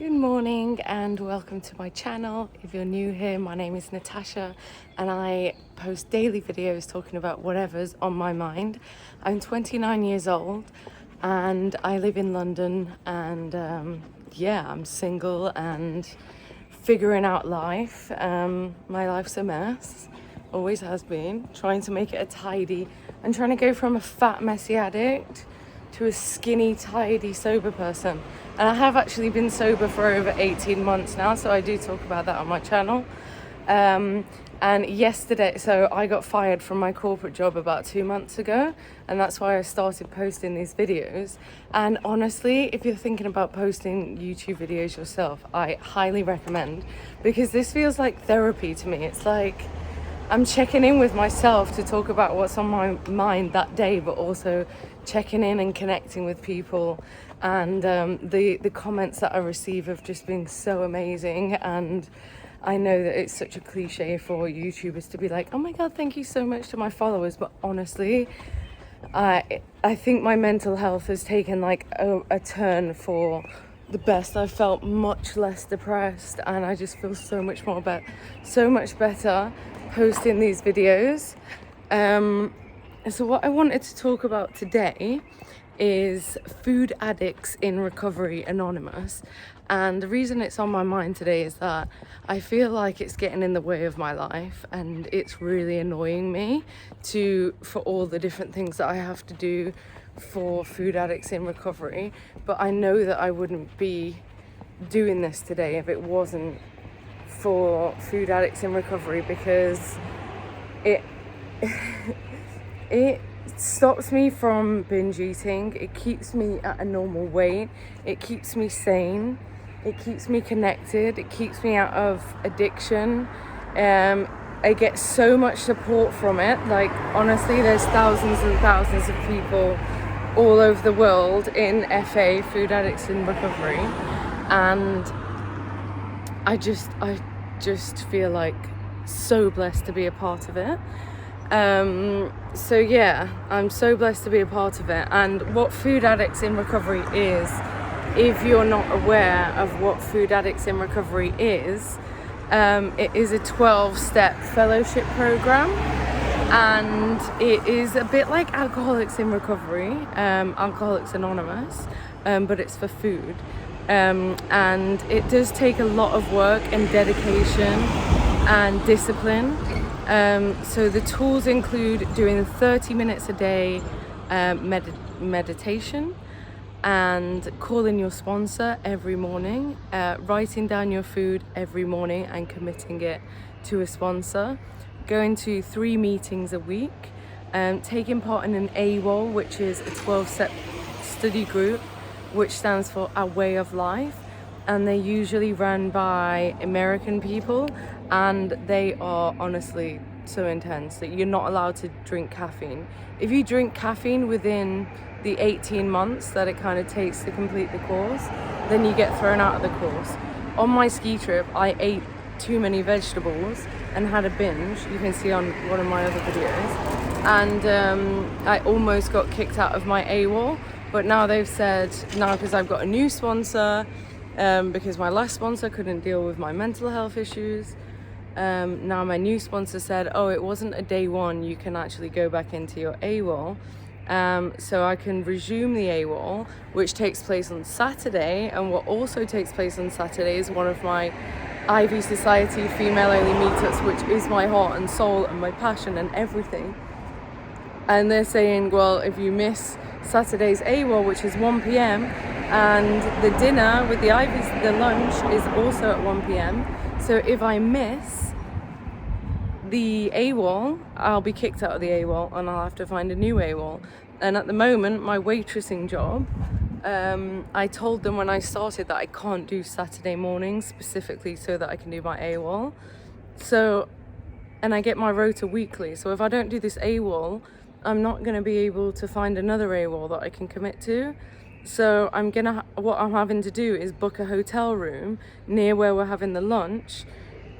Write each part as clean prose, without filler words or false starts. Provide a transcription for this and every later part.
Good morning and welcome to my channel. If you're new here, my name is Natasha and I post daily videos talking about whatever's on my mind. I'm 29 years old and I live in London and I'm single and figuring out life. My life's a mess, always has been, trying to make it a tidy and trying to go from a fat messy addict to a skinny, tidy, sober person. And I have actually been sober for over 18 months now, so I do talk about that on my channel. And yesterday, so I got fired from my corporate job about 2 months ago, and that's why I started posting these videos. And honestly, if you're thinking about posting YouTube videos yourself, I highly recommend, because this feels like therapy to me. It's like I'm checking in with myself to talk about what's on my mind that day, but also checking in and connecting with people. And the comments that I receive have just been so amazing. And I know that it's such a cliche for YouTubers to be like, oh my God, thank you so much to my followers. But honestly, I think my mental health has taken like a turn for the best. I felt much less depressed and I just feel so much better posting these videos. So what I wanted to talk about today is Food Addicts in Recovery Anonymous. And the reason it's on my mind today is that I feel like it's getting in the way of my life and it's really annoying me for all the different things that I have to do for Food Addicts in Recovery. But I know that I wouldn't be doing this today if it wasn't for Food Addicts in Recovery, because it it stops me from binge eating. It keeps me at a normal weight. It keeps me sane. It keeps me connected. It keeps me out of addiction. I get so much support from it. Like, honestly, there's thousands and thousands of people all over the world in FA, Food Addicts in Recovery, and I just feel like so blessed to be a part of it. So yeah, I'm so blessed to be a part of it. And what Food Addicts in Recovery is, if you're not aware of what Food Addicts in Recovery is, it is a 12-step fellowship program, and it is a bit like Alcoholics in Recovery, Alcoholics Anonymous, but it's for food. And it does take a lot of work and dedication and discipline. So the tools include doing 30 minutes a day meditation, and calling your sponsor every morning, writing down your food every morning and committing it to a sponsor, going to 3 meetings a week, taking part in an AWOL, which is a 12-step study group, which stands for Our Way of Life, and they're usually run by American people, and they are honestly so intense that you're not allowed to drink caffeine. If you drink caffeine within the 18 months that it kind of takes to complete the course, then you get thrown out of the course. On my ski trip, I ate too many vegetables and had a binge. You can see on one of my other videos, and I almost got kicked out of my AWOL. But now they've said, because I've got a new sponsor, because my last sponsor couldn't deal with my mental health issues, now my new sponsor said, oh, it wasn't a day one, you can actually go back into your AWOL. So I can resume the AWOL, which takes place on Saturday. And what also takes place on Saturday is one of my Ivy Society female-only meetups, which is my heart and soul and my passion and everything. And they're saying, well, if you miss Saturday's AWOL, which is 1 p.m, and the dinner with the Ivies, the lunch, is also at 1 p.m. So if I miss the AWOL, I'll be kicked out of the AWOL and I'll have to find a new AWOL. And at the moment, my waitressing job, I told them when I started that I can't do Saturday mornings specifically so that I can do my AWOL. So, and I get my rota weekly. So if I don't do this AWOL, I'm not going to be able to find another AWOL that I can commit to. So what I'm having to do is book a hotel room near where we're having the lunch,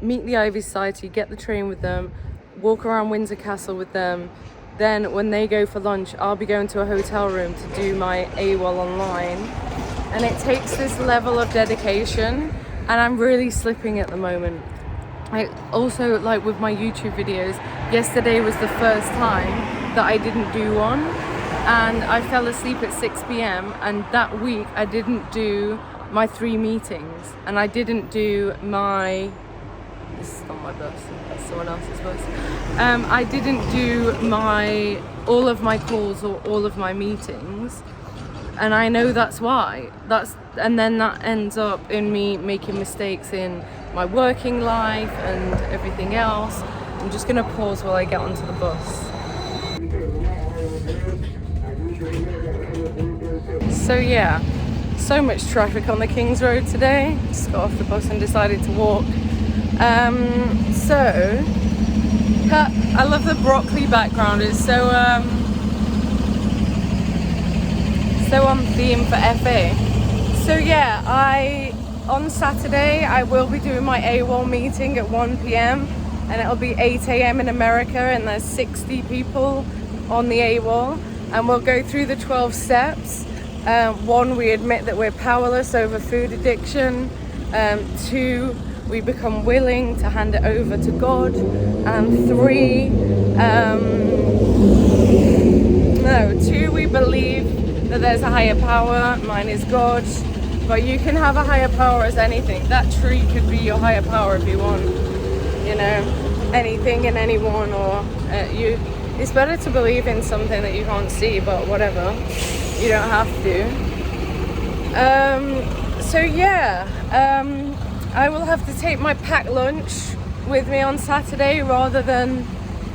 meet the Ivy Society, get the train with them, walk around Windsor Castle with them. Then when they go for lunch, I'll be going to a hotel room to do my AWOL online. and it takes this level of dedication, and I'm really slipping at the moment. I also, like with my YouTube videos, yesterday was the first time that I didn't do one, and I fell asleep at 6 p.m. and that week I didn't do my 3 meetings, and I didn't do my, this is not my bus, that's someone else's bus. I didn't do all of my calls or all of my meetings, and I know that's why. And then that ends up in me making mistakes in my working life and everything else. I'm just gonna pause while I get onto the bus. So yeah, so much traffic on the King's Road today. Just got off the bus and decided to walk. I love the broccoli background. It's so on theme for FA. So yeah, on Saturday I will be doing my AWOL meeting at 1 p.m. and it'll be 8 a.m. in America, and there's 60 people on the AWOL, and we'll go through the 12 steps. 1, we admit that we're powerless over food addiction. 2, we become willing to hand it over to God. And 3, 2, we believe that there's a higher power. Mine is God, but you can have a higher power as anything. That tree could be your higher power if you want, you know, anything and anyone, or it's better to believe in something that you can't see, but whatever, you don't have to. So yeah, I will have to take my packed lunch with me on Saturday rather than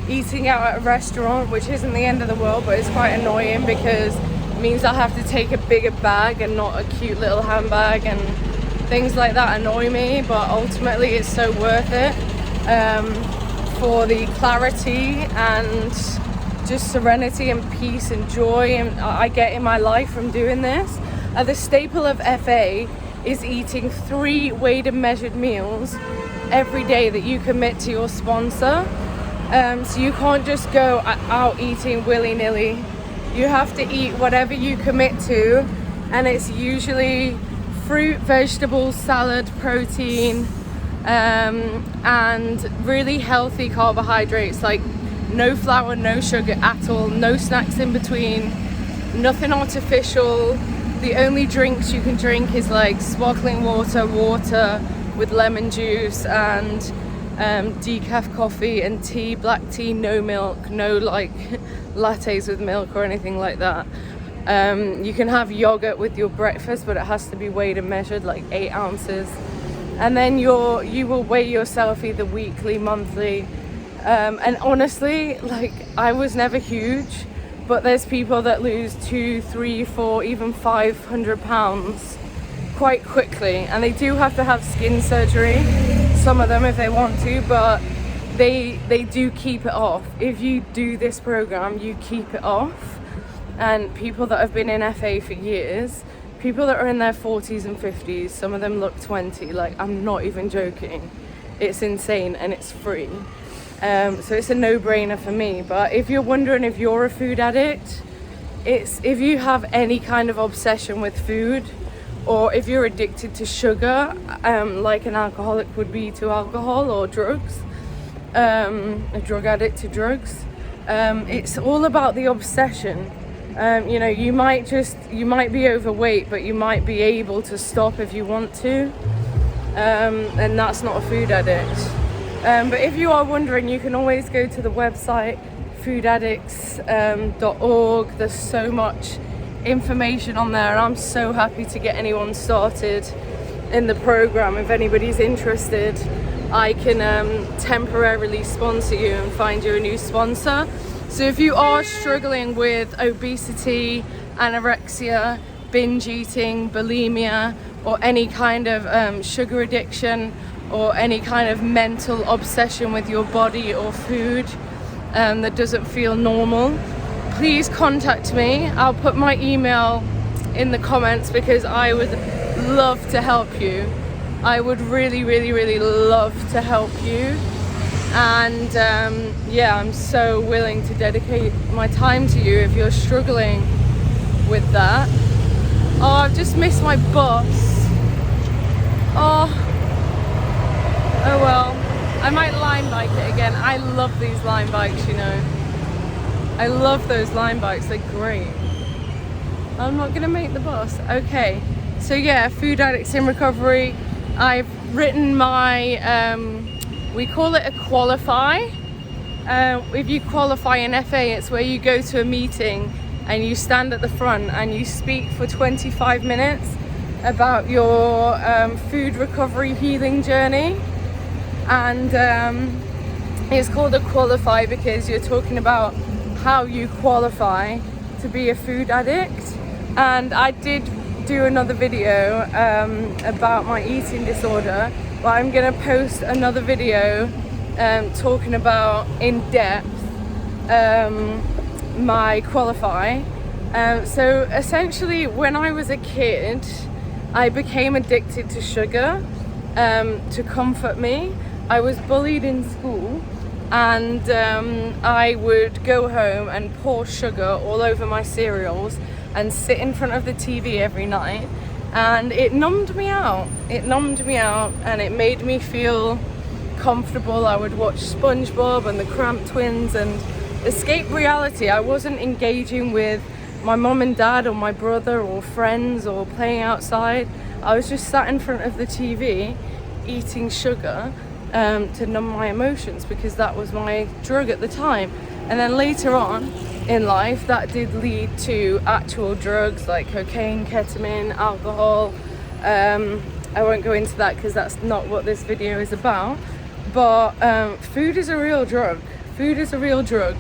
eating out at a restaurant, which isn't the end of the world, but it's quite annoying because it means I have to take a bigger bag and not a cute little handbag, and things like that annoy me, but ultimately it's so worth it for the clarity and just serenity and peace and joy I get in my life from doing this. The staple of FA is eating 3 weighed and measured meals every day that you commit to your sponsor. So you can't just go out eating willy-nilly. You have to eat whatever you commit to, and it's usually fruit, vegetables, salad, protein, and really healthy carbohydrates, like no flour, no sugar at all, no snacks in between, nothing artificial. The only drinks you can drink is like sparkling water with lemon juice, and decaf coffee and tea, black tea, no milk, no like lattes with milk or anything like that. You can have yogurt with your breakfast, but it has to be weighed and measured, like 8 ounces. And then you will weigh yourself either weekly, monthly. And honestly, like, I was never huge, but there's people that lose 2, 3, 4, even 500 pounds quite quickly, and they do have to have skin surgery, some of them if they want to, but they do keep it off. If you do this program, you keep it off. And people that have been in FA for years, people that are in their 40s and 50s, some of them look 20, like, I'm not even joking. It's insane, and it's free. So it's a no-brainer for me. But if you're wondering if you're a food addict, if you have any kind of obsession with food, or if you're addicted to sugar, like an alcoholic would be to alcohol, or drugs, a drug addict to drugs, it's all about the obsession. You know, you might be overweight, but you might be able to stop if you want to, and that's not a food addict. But if you are wondering, you can always go to the website foodaddicts.org. There's so much information on there, and I'm so happy to get anyone started in the program. If anybody's interested, I can temporarily sponsor you and find you a new sponsor. So if you are struggling with obesity, anorexia, binge eating, bulimia, or any kind of sugar addiction, or any kind of mental obsession with your body or food that doesn't feel normal, please contact me. I'll put my email in the comments because I would love to help you. I would really, really, really love to help you. And yeah, I'm so willing to dedicate my time to you if you're struggling with that. Oh, I've just missed my bus. Oh well. I might line bike it again. I love these line bikes, you know. I love those line bikes, they're great. I'm not gonna make the bus. Okay, so yeah, Food Addicts in Recovery. I've written my, we call it a qualify. If you qualify an FA, it's where you go to a meeting and you stand at the front and you speak for 25 minutes about your food recovery healing journey. And it's called a qualify because you're talking about how you qualify to be a food addict. And I did do another video about my eating disorder, but I'm gonna post another video talking about in depth my qualify. So essentially, when I was a kid, I became addicted to sugar to comfort me. I was bullied in school, and I would go home and pour sugar all over my cereals and sit in front of the TV every night, and it numbed me out. It numbed me out and it made me feel comfortable. I would watch SpongeBob and the Cramp Twins and escape reality. I wasn't engaging with my mom and dad or my brother or friends or playing outside. I was just sat in front of the TV eating sugar to numb my emotions, because that was my drug at the time. And then later on in life, that did lead to actual drugs like cocaine, ketamine, alcohol. I won't go into that because that's not what this video is about. But food is a real drug. Food is a real drug.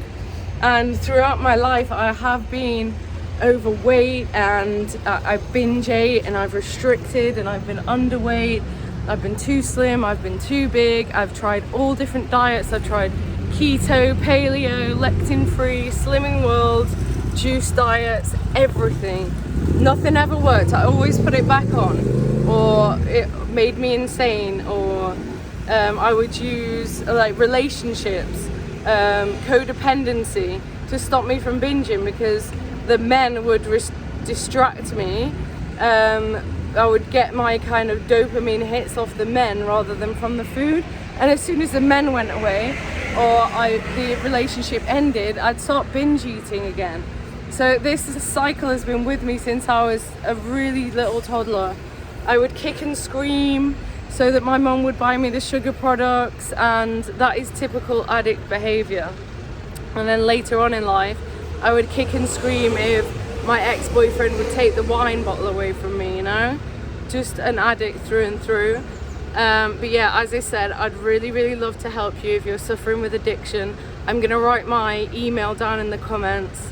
And throughout my life, I have been overweight, and I binge ate, and I've restricted, and I've been underweight. I've been too slim, I've been too big. I've tried all different diets. I've tried keto, paleo, lectin-free, slimming world, juice diets, everything. Nothing ever worked. I always put it back on, or it made me insane, or I would use like relationships, codependency to stop me from binging, because the men would distract me. I would get my kind of dopamine hits off the men rather than from the food. And as soon as the men went away, or the relationship ended, I'd start binge eating again. So this cycle has been with me since I was a really little toddler. I would kick and scream so that my mum would buy me the sugar products, and that is typical addict behavior. And then later on in life, I would kick and scream if my ex-boyfriend would take the wine bottle away from me, you know? Just an addict through and through. But yeah, as I said, I'd really love to help you if you're suffering with addiction. I'm gonna write my email down in the comments.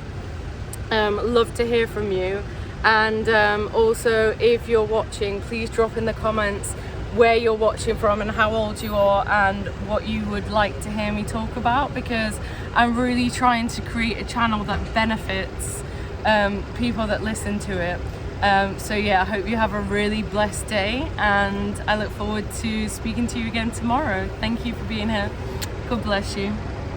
Love to hear from you. And also, if you're watching, please drop in the comments where you're watching from and how old you are and what you would like to hear me talk about, because I'm really trying to create a channel that benefits people that listen to it. So yeah, I hope you have a really blessed day, and I look forward to speaking to you again tomorrow. Thank you for being here. God bless you.